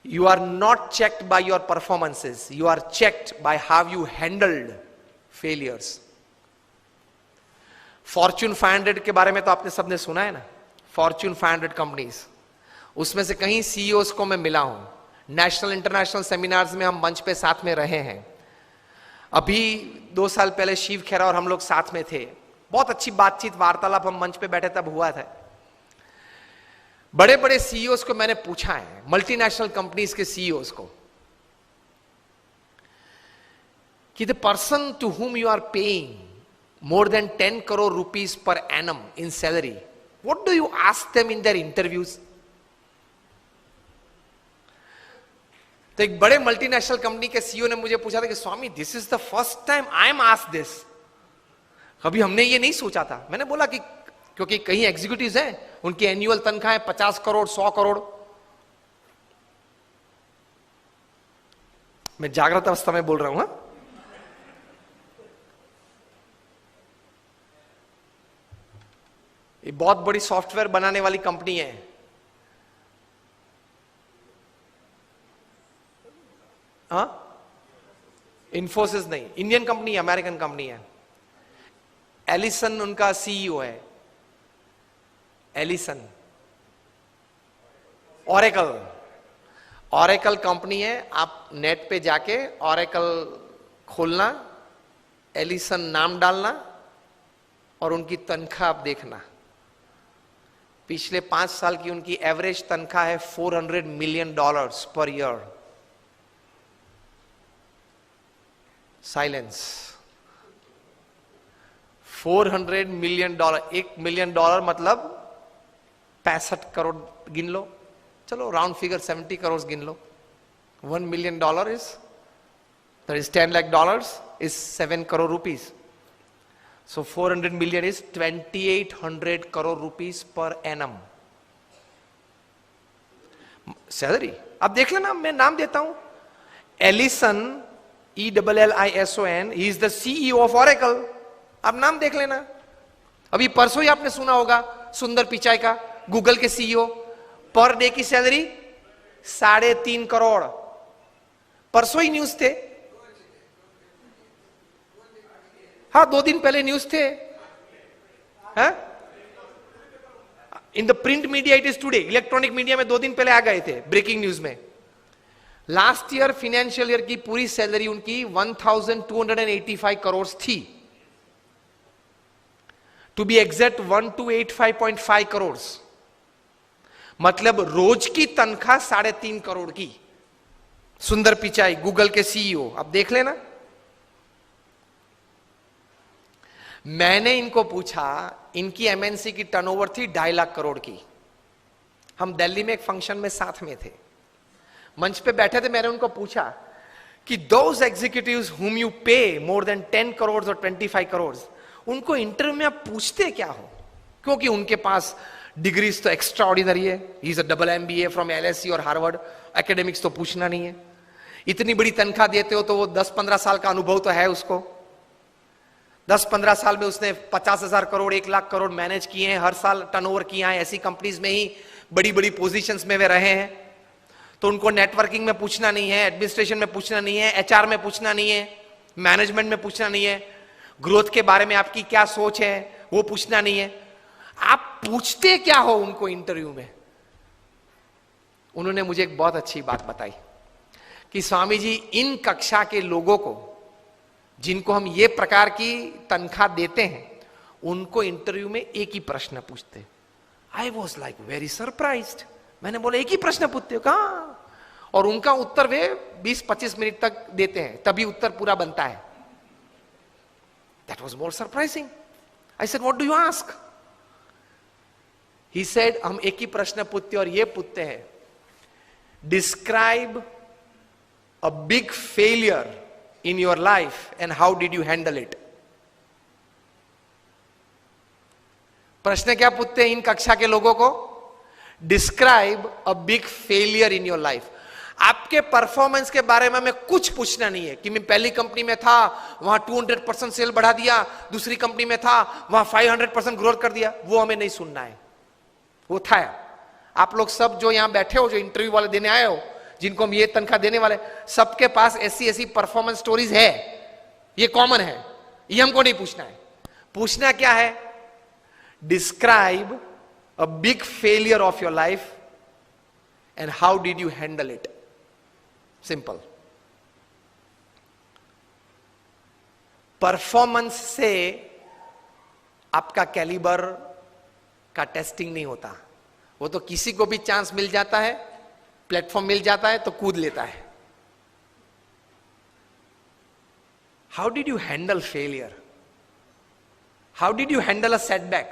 You are not checked by your performances. You are checked by how you handled failures. Fortune 500 के बारे में तो आपने सबने सुना है ना, Fortune 500 कंपनीज, उसमें से कहीं सीईओज को मैं मिला हूं, नेशनल इंटरनेशनल सेमिनार्स में हम मंच पे साथ में रहे हैं। अभी 2 साल पहले शिव खेरा और हम लोग साथ में थे, बहुत अच्छी बातचीत वार्तालाप हम मंच पे बैठे तब हुआ था। बड़े बड़े सीईओज को मैंने पूछा है, मल्टीनेशनल कंपनीज के सीईओज को, कि the person to whom you are paying more than 10 crore rupees per annum in salary, what do you ask them in their interviews? तो एक बड़े मल्टीनेशनल कंपनी के सीईओ ने मुझे पूछा था कि Swami, this is the first time I am asked this, कभी हमने ये नहीं सोचा था। मैंने बोला कि क्योंकि कहीं एग्जीक्यूटिव्स हैं, उनकी एनुअल तनख्वाह 50 करोड़ 100 करोड़। मैं जागृत अवस्था में बोल रहा हूं। ये बहुत बड़ी सॉफ्टवेयर बनाने वाली कंपनी है, हाँ, इन्फोसिस नहीं, इंडियन कंपनी है, अमेरिकन कंपनी है। एलिसन उनका सीईओ है, एलिसन। ऑरेकल कंपनी है, आप नेट पे जाके ऑरेकल खोलना, एलिसन नाम डालना और उनकी तनख्वाह आप देखना। पिछले 5 साल की उनकी एवरेज तनख्वाह है $400 million per year. Silence. $400 million, $1 million मतलब 65 करोड़ गिन लो, चलो राउंड फिगर 70 करोड़ गिन लो। $1 million is, that is $10 lakh, is 7 crore rupees. So 400 million is 2800 crore rupees per annum salary. अब देख लेना, मैं नाम देता हूं, Ellison, ELLISON, he is the CEO of Oracle. अब नाम देख लेना। अभी परसों ही आपने सुना होगा सुंदर पिचाई का, गूगल के सीईओ, पर डे की सैलरी 3.5 करोड़। परसों ही न्यूज थे, हाँ 2 दिन पहले न्यूज थे। In the print media it is today, electronic media में 2 दिन पहले आ गए थे ब्रेकिंग न्यूज में। लास्ट ईयर फाइनेंशियल ईयर की पूरी सैलरी उनकी 1285 करोड़ थी, टू बी एग्जैक्ट 1285.5 करोड़, मतलब रोज की तनख्वाह 3.5 करोड़ की। सुंदर पिचाई, गूगल के सीईओ। अब देख लेना। मैंने इनको पूछा, इनकी एमएनसी की टर्नओवर थी 2.5 लाख करोड़ की। हम दिल्ली में एक फंक्शन में साथ में थे, मंच पे बैठे थे। मैंने उनको पूछा कि दोज एग्जीक्यूटिव्स हुम यू पे मोर देन 10 करोड़ और 25 करोड़, उनको इंटरव्यू में आप पूछते क्या हो? क्योंकि उनके पास डिग्रीज तो एक्स्ट्रा ऑर्डिनरी है, he is a double MBA from LSE और हार्वर्ड, एकेडमिक्स तो पूछना नहीं है। इतनी बड़ी तनख्वाह देते हो तो वो 10-15 साल का अनुभव तो है उसको। 10-15 साल में उसने 50,000 करोड़ 1 लाख करोड़ मैनेज किए हैं, हर साल टर्नओवर किया है, ऐसी कंपनीज में ही बड़ी बड़ी पोजीशंस में वे रहे हैं। तो उनको नेटवर्किंग में पूछना नहीं है, एडमिनिस्ट्रेशन में पूछना नहीं है, HR में पूछना नहीं है, मैनेजमेंट में पूछना नहीं है, ग्रोथ के बारे में आपकी क्या सोच है वो पूछना नहीं है। आप पूछते क्या हो उनको इंटरव्यू में? उन्होंने मुझे एक बहुत अच्छी बात बताई कि स्वामी जी, इन कक्षा के लोगों को, जिनको हम ये प्रकार की तनख्वाह देते हैं, उनको इंटरव्यू में एक ही प्रश्न पूछते। I was like very surprised. मैंने बोला एक ही प्रश्न पूछते हो? कहा। और उनका उत्तर वे 20-25 मिनट तक देते हैं, तभी उत्तर पूरा बनता है। That was more surprising. I said what do you ask? He said हम एक ही प्रश्न पूछते और ये पूछते हैं, describe a big failure in your life and how did you handle it? प्रश्न क्या पूछते हैं इन कक्षा के लोगों को? Describe a big failure in your life. आपके परफॉर्मेंस के बारे में हमें कुछ पूछना नहीं है कि मैं पहली कंपनी में था, वहां 200% सेल बढ़ा दिया, दूसरी कंपनी में था, वहां 500% ग्रोथ कर दिया, वो हमें नहीं सुनना है। वो था, आप लोग सब जो यहां बैठे हो, जो इंटरव्यू वाले देने आए हो, जिनको हम ये तनख्वाह देने वाले, सबके पास ऐसी ऐसी परफॉर्मेंस स्टोरीज है, ये कॉमन है, ये हमको नहीं पूछना है। पूछना क्या है? Describe a big failure of your life and how did you handle it. Simple. Performance से आपका कैलिबर का टेस्टिंग नहीं होता, वो तो किसी को भी चांस मिल जाता है, प्लेटफॉर्म मिल जाता है तो कूद लेता है। How did you handle failure? How did you handle a setback?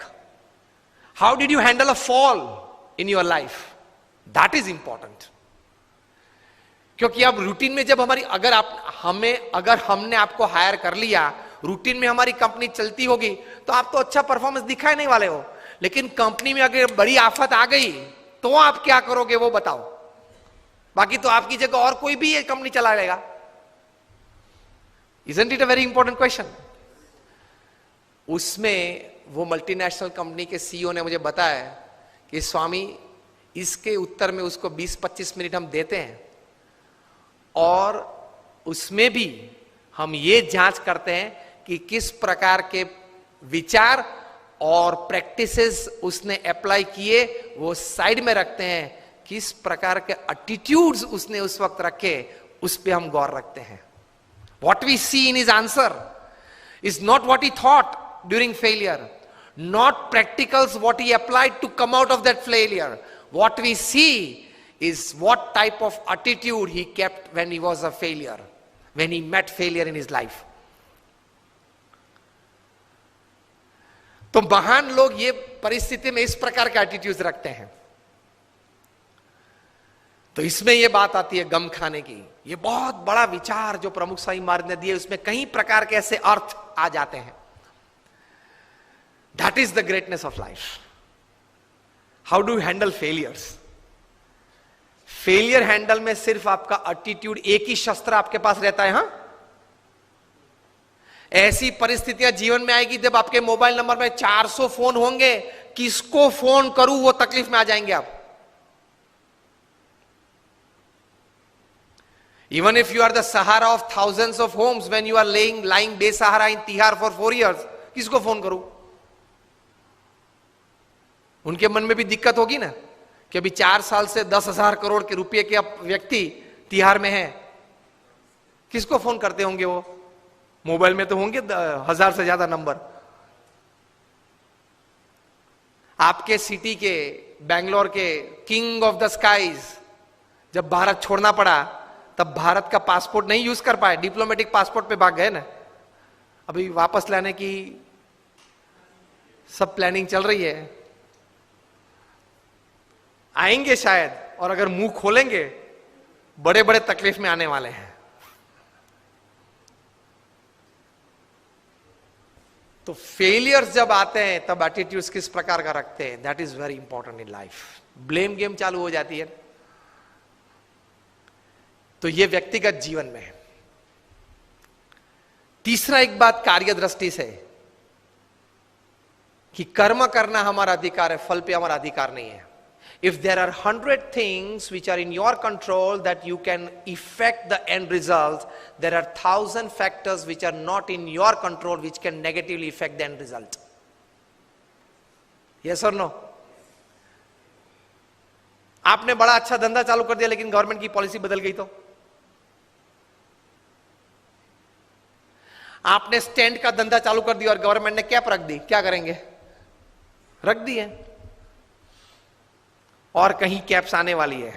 How did you handle a fall in your life? That is important. क्योंकि अब रूटीन में जब हमारी, अगर हमने आपको हायर कर लिया, रूटीन में हमारी कंपनी चलती होगी, तो आप तो अच्छा परफॉर्मेंस दिखाए नहीं वाले हो। लेकिन कंपनी में अगर बड़ी आफत आ गई तो आप क्या करोगे वो बताओ। बाकी तो आपकी जगह और कोई भी ये कंपनी चला लेगा। Isn't it a very important question? उसमें वो मल्टीनेशनल कंपनी के सीईओ ने मुझे बताया कि स्वामी, इसके उत्तर में उसको 20-25 मिनट हम देते हैं और उसमें भी हम ये जांच करते हैं कि किस प्रकार के विचार और प्रैक्टिसेस उसने अप्लाई किए, वो साइड में रखते हैं, किस प्रकार के एटीट्यूड्स उसने उस वक्त रखे, उस पे हम गौर रखते हैं। What we see in his answer is not what he thought during failure, not practicals what he applied to come out of that failure. What we see is what type of attitude he kept when he was a failure, when he met failure in his life. तो महान लोग ये परिस्थिति में इस प्रकार के attitudes रखते हैं। तो इसमें यह बात आती है गम खाने की। ये बहुत बड़ा विचार जो प्रमुख स्वामी महाराज ने दिए, उसमें कई प्रकार के ऐसे अर्थ आ जाते हैं। That is the greatness of life. How do you handle failures? Failure handle में सिर्फ आपका एटीट्यूड, एक ही शस्त्र आपके पास रहता है। हां, ऐसी परिस्थितियां जीवन में आएगी जब आपके मोबाइल नंबर में 400 फोन होंगे, किसको फोन करूं वो तकलीफ में आ जाएंगे आप। Even if you are the Sahara of thousands of homes, when you are lying बेसहारा in तिहार for 4 years, किसको फोन करूं? उनके मन में भी दिक्कत होगी ना कि अभी 4 साल से 10,000 करोड़ के रुपए के व्यक्ति तिहार में है, किसको फोन करते होंगे वो? मोबाइल में तो होंगे 1000 से ज्यादा नंबर। आपके सिटी के, बेंगलोर के किंग ऑफ द स्काईज जब भारत छोड़ना पड़ा, तब भारत का पासपोर्ट नहीं यूज कर पाए, डिप्लोमेटिक पासपोर्ट पे भाग गए ना। अभी वापस लाने की सब प्लानिंग चल रही है, आएंगे शायद, और अगर मुंह खोलेंगे बड़े बड़े तकलीफ में आने वाले हैं। तो फेलियर्स जब आते हैं तब एटीट्यूड्स किस प्रकार का रखते हैं, that is very important in life. Blame game चालू हो जाती है। तो ये व्यक्तिगत जीवन में है। तीसरा एक बात कार्य दृष्टि से, कि कर्म करना हमारा अधिकार है, फल पे हमारा अधिकार नहीं है। If there are 100 things which are in your control that you can affect the end result, there are 1,000 factors which are not in your control which can negatively affect the end result. Yes or no? आपने बड़ा अच्छा धंधा चालू कर दिया लेकिन government की policy बदल गई तो? आपने स्टैंड का धंधा चालू कर दिया और गवर्नमेंट ने कैप रख दी, क्या करेंगे? रख दी है, और कहीं कैप्स आने वाली है।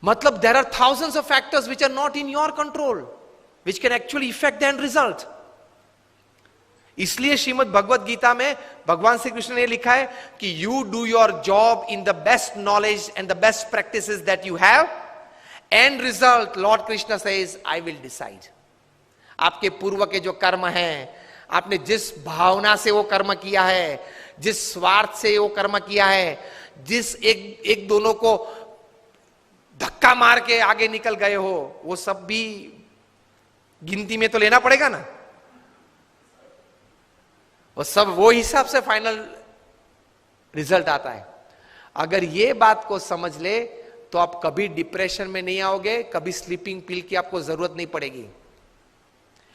मतलब there are thousands of factors which are not in your control which can actually effect the end result. इसलिए श्रीमद् भगवत गीता में भगवान श्री कृष्ण ने लिखा है कि you do your job in the best knowledge and the best practices that you have, and result Lord Krishna says I will decide. आपके पूर्व के जो कर्म हैं, आपने जिस भावना से वो कर्म किया है, जिस स्वार्थ से वो कर्म किया है, जिस एक दोनों को धक्का मार के आगे निकल गए हो, वो सब भी गिनती में तो लेना पड़ेगा ना। वो सब वो हिसाब से फाइनल रिजल्ट आता है। अगर ये बात को समझ ले तो आप कभी डिप्रेशन में नहीं आओगे, कभी स्लीपिंग पिल की आपको जरूरत नहीं पड़ेगी।